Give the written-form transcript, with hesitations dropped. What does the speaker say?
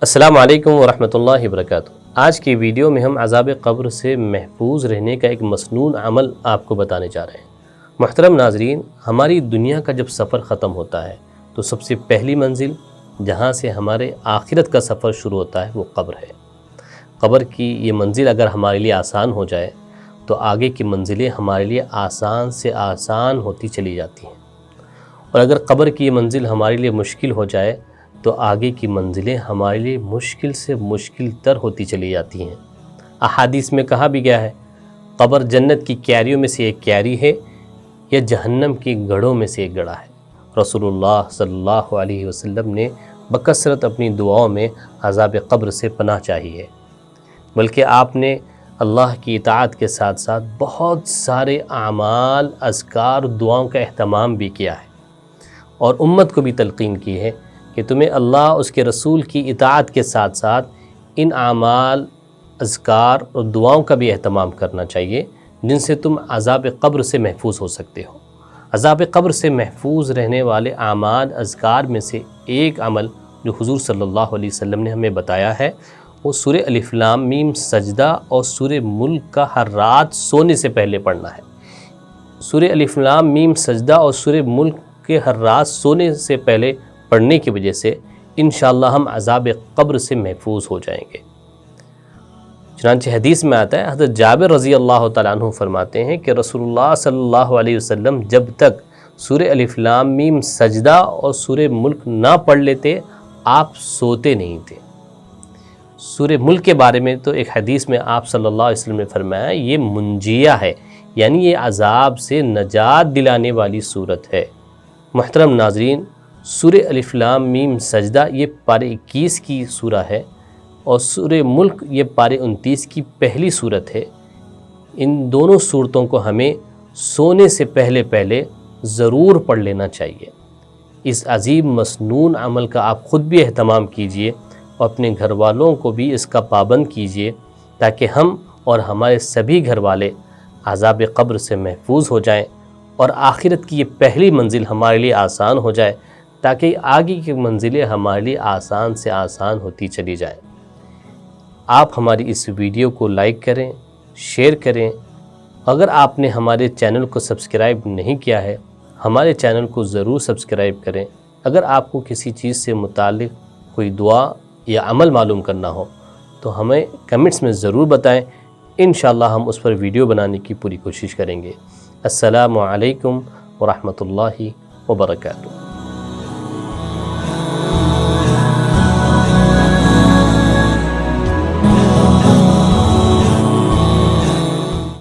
السلام علیکم ورحمۃ اللہ وبرکاتہ۔ آج کی ویڈیو میں ہم عذاب قبر سے محفوظ رہنے کا ایک مسنون عمل آپ کو بتانے جا رہے ہیں۔ محترم ناظرین، ہماری دنیا کا جب سفر ختم ہوتا ہے تو سب سے پہلی منزل جہاں سے ہمارے آخرت کا سفر شروع ہوتا ہے وہ قبر ہے۔ قبر کی یہ منزل اگر ہمارے لیے آسان ہو جائے تو آگے کی منزلیں ہمارے لیے آسان سے آسان ہوتی چلی جاتی ہیں، اور اگر قبر کی یہ منزل ہمارے لیے مشکل ہو جائے تو آگے کی منزلیں ہمارے لیے مشکل سے مشکل تر ہوتی چلی جاتی ہیں۔ احادیث میں کہا بھی گیا ہے، قبر جنت کی کیاریوں میں سے ایک کیاری ہے یا جہنم کی گڑھوں میں سے ایک گڑھا ہے۔ رسول اللہ صلی اللہ علیہ وسلم نے بکثرت اپنی دعاؤں میں عذاب قبر سے پناہ چاہی ہے، بلکہ آپ نے اللہ کی اطاعت کے ساتھ ساتھ بہت سارے اعمال، اذکار، دعاؤں کا اہتمام بھی کیا ہے، اور امت کو بھی تلقین کی ہے کہ تمہیں اللہ اس کے رسول کی اطاعت کے ساتھ ساتھ ان اعمال، اذکار اور دعاؤں کا بھی اہتمام کرنا چاہیے جن سے تم عذاب قبر سے محفوظ ہو سکتے ہو۔ عذاب قبر سے محفوظ رہنے والے اعمال، اذکار میں سے ایک عمل جو حضور صلی اللہ علیہ وسلم نے ہمیں بتایا ہے وہ سورہ الف لام میم سجدہ اور سورہ ملک کا ہر رات سونے سے پہلے پڑھنا ہے۔ سورہ الف لام میم سجدہ اور سورہ ملک کے ہر رات سونے سے پہلے پڑھنے کی وجہ سے انشاءاللہ ہم عذاب قبر سے محفوظ ہو جائیں گے۔ چنانچہ حدیث میں آتا ہے، حضرت جابر رضی اللہ تعالیٰ عنہ فرماتے ہیں کہ رسول اللہ صلی اللہ علیہ وسلم جب تک سورہ الف لام میم سجدہ اور سورہ ملک نہ پڑھ لیتے آپ سوتے نہیں تھے۔ سورہ ملک کے بارے میں تو ایک حدیث میں آپ صلی اللہ علیہ وسلم نے فرمایا یہ منجیہ ہے، یعنی یہ عذاب سے نجات دلانے والی صورت ہے۔ محترم ناظرین، سورہ الف لام میم سجدہ یہ پارہ 21 کی سورہ ہے، اور سورہ ملک یہ پارہ 29 کی پہلی صورت ہے۔ ان دونوں صورتوں کو ہمیں سونے سے پہلے ضرور پڑھ لینا چاہیے۔ اس عظیم مسنون عمل کا آپ خود بھی اہتمام کیجئے اور اپنے گھر والوں کو بھی اس کا پابند کیجئے، تاکہ ہم اور ہمارے سبھی گھر والے عذاب قبر سے محفوظ ہو جائیں اور آخرت کی یہ پہلی منزل ہمارے لیے آسان ہو جائے، تاکہ آگے کی منزلیں ہمارے لیے آسان سے آسان ہوتی چلی جائیں۔ آپ ہماری اس ویڈیو کو لائک کریں، شیئر کریں۔ اگر آپ نے ہمارے چینل کو سبسکرائب نہیں کیا ہے، ہمارے چینل کو ضرور سبسکرائب کریں۔ اگر آپ کو کسی چیز سے متعلق کوئی دعا یا عمل معلوم کرنا ہو تو ہمیں کمنٹس میں ضرور بتائیں، انشاءاللہ ہم اس پر ویڈیو بنانے کی پوری کوشش کریں گے۔ السلام علیکم ورحمۃ اللہ وبرکاتہ۔